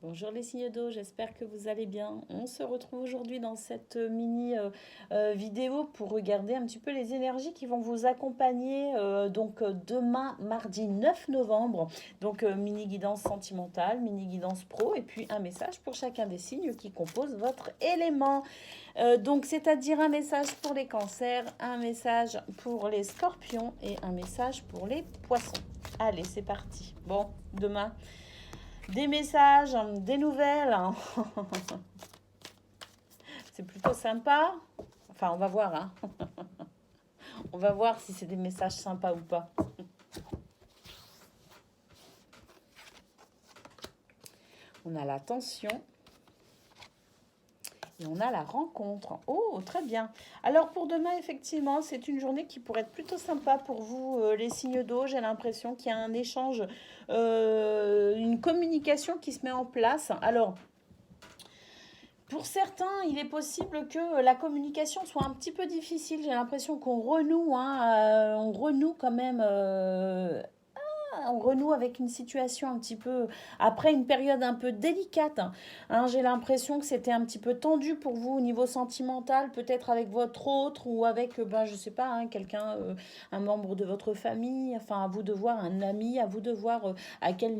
Bonjour les signes d'eau, j'espère que vous allez bien. On se retrouve aujourd'hui dans cette mini vidéo pour regarder un petit peu les énergies qui vont vous accompagner demain mardi 9 novembre. Mini guidance sentimentale, mini guidance pro et puis un message pour chacun des signes qui composent votre élément. C'est-à-dire un message pour les cancers, un message pour les scorpions et un message pour les poissons. Allez, c'est parti. Bon, demain des messages, des nouvelles. C'est plutôt sympa. Enfin, on va voir. Hein. On va voir si c'est des messages sympas ou pas. On a la tension. Et on a la rencontre. Oh, très bien. Alors pour demain, effectivement, c'est une journée qui pourrait être plutôt sympa pour vous, les signes d'eau. J'ai l'impression qu'il y a un échange, une communication qui se met en place. Alors, pour certains, il est possible que la communication soit un petit peu difficile. J'ai l'impression qu'on renoue, hein, on renoue quand même on renoue avec une situation un petit peu, après une période un peu délicate. Hein, j'ai l'impression que c'était un petit peu tendu pour vous au niveau sentimental, peut-être avec votre autre ou avec, je sais pas, hein, quelqu'un, un membre de votre famille. Enfin, à vous de voir, un ami, à vous de voir à quel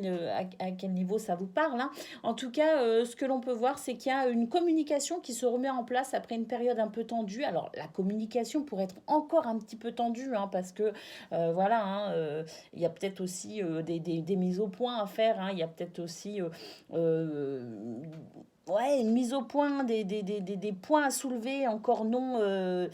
niveau ça vous parle. Hein. En tout cas, ce que l'on peut voir, c'est qu'il y a une communication qui se remet en place après une période un peu tendue. Alors, la communication pourrait être encore un petit peu tendue, hein, parce que, voilà, hein, il y a peut-être aussi des mises au point à faire. Hein. Il y a peut-être aussi ouais, une mise au point, des points à soulever encore non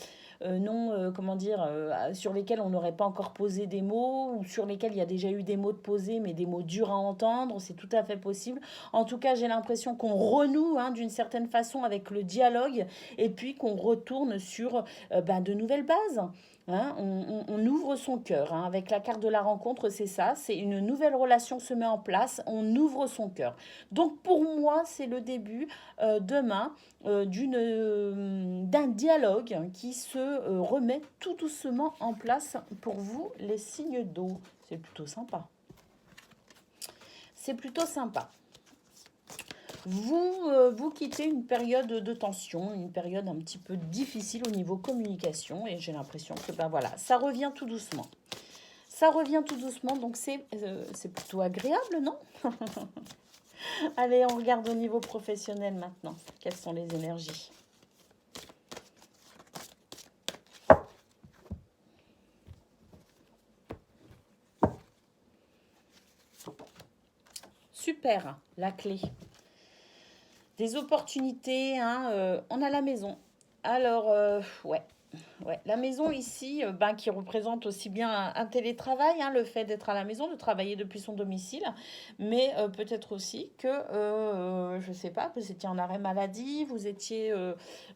comment dire, sur lesquels on n'aurait pas encore posé des mots, ou sur lesquels il y a déjà eu des mots de posés, mais des mots durs à entendre, c'est tout à fait possible. En tout cas, j'ai l'impression qu'on renoue, hein, d'une certaine façon avec le dialogue, et puis qu'on retourne sur de nouvelles bases. Hein, on ouvre son cœur. Hein. Avec la carte de la rencontre, c'est ça. C'est une nouvelle relation se met en place. On ouvre son cœur. Donc pour moi, c'est le début demain d'un dialogue qui se remet tout doucement en place pour vous, les signes d'eau. C'est plutôt sympa. C'est plutôt sympa. Vous quittez une période de tension, une période un petit peu difficile au niveau communication, et j'ai l'impression que voilà, ça revient tout doucement. Ça revient tout doucement, donc c'est plutôt agréable, non? Allez, on regarde au niveau professionnel maintenant. Quelles sont les énergies? Super, la clé. Des opportunités, hein, on a la maison. Alors, ouais. Ouais, la maison ici, qui représente aussi bien un télétravail, hein, le fait d'être à la maison, de travailler depuis son domicile, mais peut-être aussi que, je ne sais pas, vous étiez en arrêt maladie, vous étiez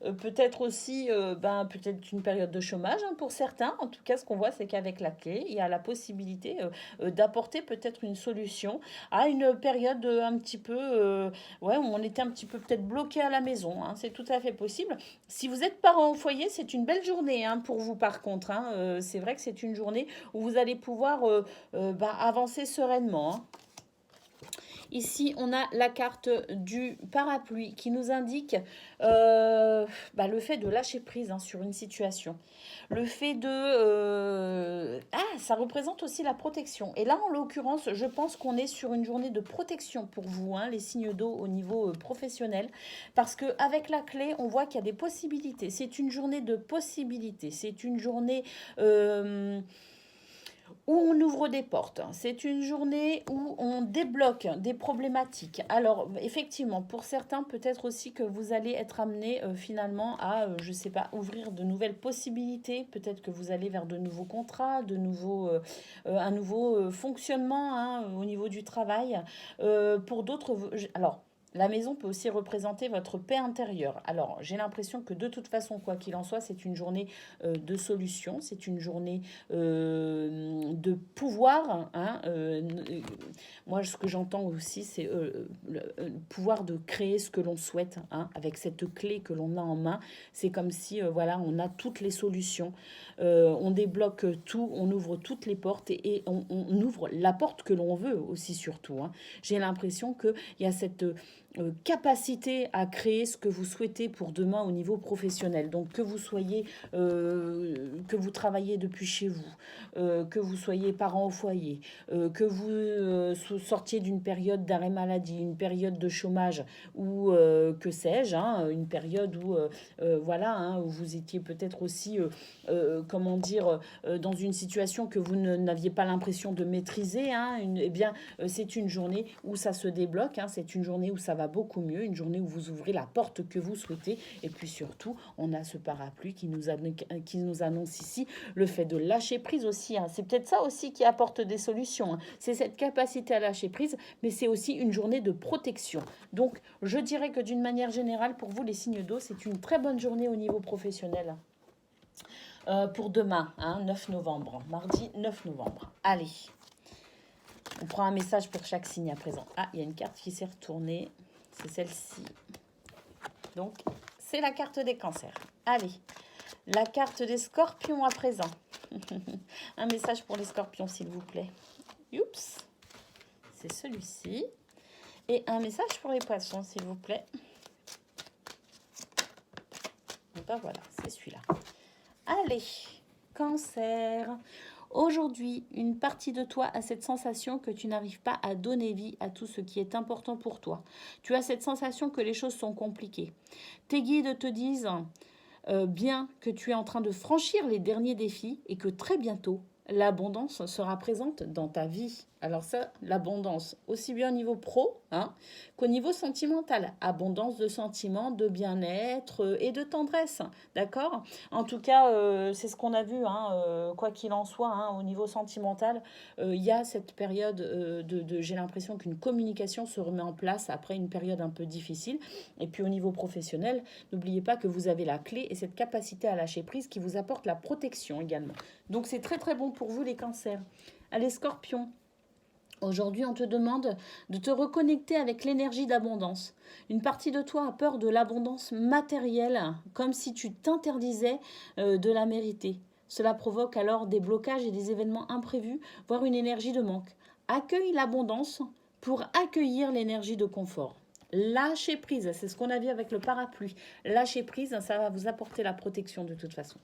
peut-être aussi, peut-être une période de chômage, hein, pour certains. En tout cas, ce qu'on voit, c'est qu'avec la clé, il y a la possibilité d'apporter peut-être une solution à une période un petit peu, ouais, où on était un petit peu peut-être bloqué à la maison. Hein, c'est tout à fait possible. Si vous êtes parent au foyer, c'est une belle journée, hein, pour vous par contre. Hein. C'est vrai que c'est une journée où vous allez pouvoir avancer sereinement. Hein. Ici, on a la carte du parapluie qui nous indique le fait de lâcher prise, hein, sur une situation. Le fait de... ça représente aussi la protection. Et là, en l'occurrence, je pense qu'on est sur une journée de protection pour vous, hein, les signes d'eau au niveau professionnel. Parce qu'avec la clé, on voit qu'il y a des possibilités. C'est une journée de possibilités. C'est une journée... où on ouvre des portes. C'est une journée où on débloque des problématiques. Alors, effectivement, pour certains, peut-être aussi que vous allez être amené finalement à, je ne sais pas, ouvrir de nouvelles possibilités. Peut-être que vous allez vers de nouveaux contrats, un nouveau fonctionnement, hein, au niveau du travail. Pour d'autres, alors, la maison peut aussi représenter votre paix intérieure. Alors, j'ai l'impression que de toute façon, quoi qu'il en soit, c'est une journée de solution, c'est une journée de pouvoir. Hein, moi, ce que j'entends aussi, c'est le pouvoir de créer ce que l'on souhaite, hein, avec cette clé que l'on a en main. C'est comme si, voilà, on a toutes les solutions, on débloque tout, on ouvre toutes les portes et on ouvre la porte que l'on veut aussi surtout. Hein. J'ai l'impression qu'il y a cette capacité à créer ce que vous souhaitez pour demain au niveau professionnel. Donc que vous soyez, que vous travaillez depuis chez vous, que vous soyez parent au foyer, que vous sortiez d'une période d'arrêt maladie, une période de chômage ou que sais-je, hein, une période où, voilà, hein, où vous étiez peut-être aussi, comment dire, dans une situation que vous n'aviez pas l'impression de maîtriser, hein, eh bien, c'est une journée où ça se débloque, hein, c'est une journée où ça va beaucoup mieux, une journée où vous ouvrez la porte que vous souhaitez. Et puis surtout, on a ce parapluie qui nous annonce ici le fait de lâcher prise aussi, hein. C'est peut-être ça aussi qui apporte des solutions, hein. C'est cette capacité à lâcher prise, mais c'est aussi une journée de protection. Donc, je dirais que d'une manière générale, pour vous, les signes d'eau, c'est une très bonne journée au niveau professionnel. Pour demain, hein, 9 novembre, mardi 9 novembre. Allez, on prend un message pour chaque signe à présent. Ah, il y a une carte qui s'est retournée. C'est celle-ci. Donc, c'est la carte des cancers. Allez, la carte des scorpions à présent. Un message pour les scorpions, s'il vous plaît. Oups, c'est celui-ci. Et un message pour les poissons, s'il vous plaît. Et ben voilà, c'est celui-là. Allez, cancer. Aujourd'hui, une partie de toi a cette sensation que tu n'arrives pas à donner vie à tout ce qui est important pour toi. Tu as cette sensation que les choses sont compliquées. Tes guides te disent bien que tu es en train de franchir les derniers défis et que très bientôt, l'abondance sera présente dans ta vie. Alors ça, l'abondance, aussi bien au niveau pro, hein, qu'au niveau sentimental. Abondance de sentiments, de bien-être et de tendresse, d'accord? En tout cas, c'est ce qu'on a vu, hein, quoi qu'il en soit, hein, au niveau sentimental, il y a cette période j'ai l'impression qu'une communication se remet en place après une période un peu difficile. Et puis au niveau professionnel, n'oubliez pas que vous avez la clé et cette capacité à lâcher prise qui vous apporte la protection également. Donc c'est très très bon pour vous les cancers. Allez, scorpion. Aujourd'hui, on te demande de te reconnecter avec l'énergie d'abondance. Une partie de toi a peur de l'abondance matérielle, comme si tu t'interdisais de la mériter. Cela provoque alors des blocages et des événements imprévus, voire une énergie de manque. Accueille l'abondance pour accueillir l'énergie de confort. Lâchez prise, c'est ce qu'on a vu avec le parapluie. Lâchez prise, ça va vous apporter la protection de toute façon.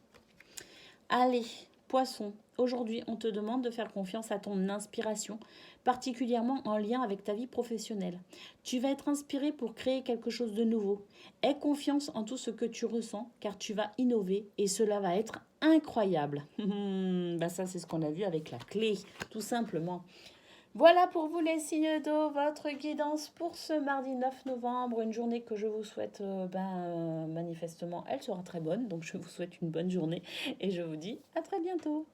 Allez, poisson, aujourd'hui on te demande de faire confiance à ton inspiration, particulièrement en lien avec ta vie professionnelle. Tu vas être inspiré pour créer quelque chose de nouveau. Aie confiance en tout ce que tu ressens car tu vas innover et cela va être incroyable. Bah ça c'est ce qu'on a vu avec la clé, tout simplement. Voilà pour vous les signes d'eau, votre guidance pour ce mardi 9 novembre, une journée que je vous souhaite, manifestement, elle sera très bonne, donc je vous souhaite une bonne journée et je vous dis à très bientôt.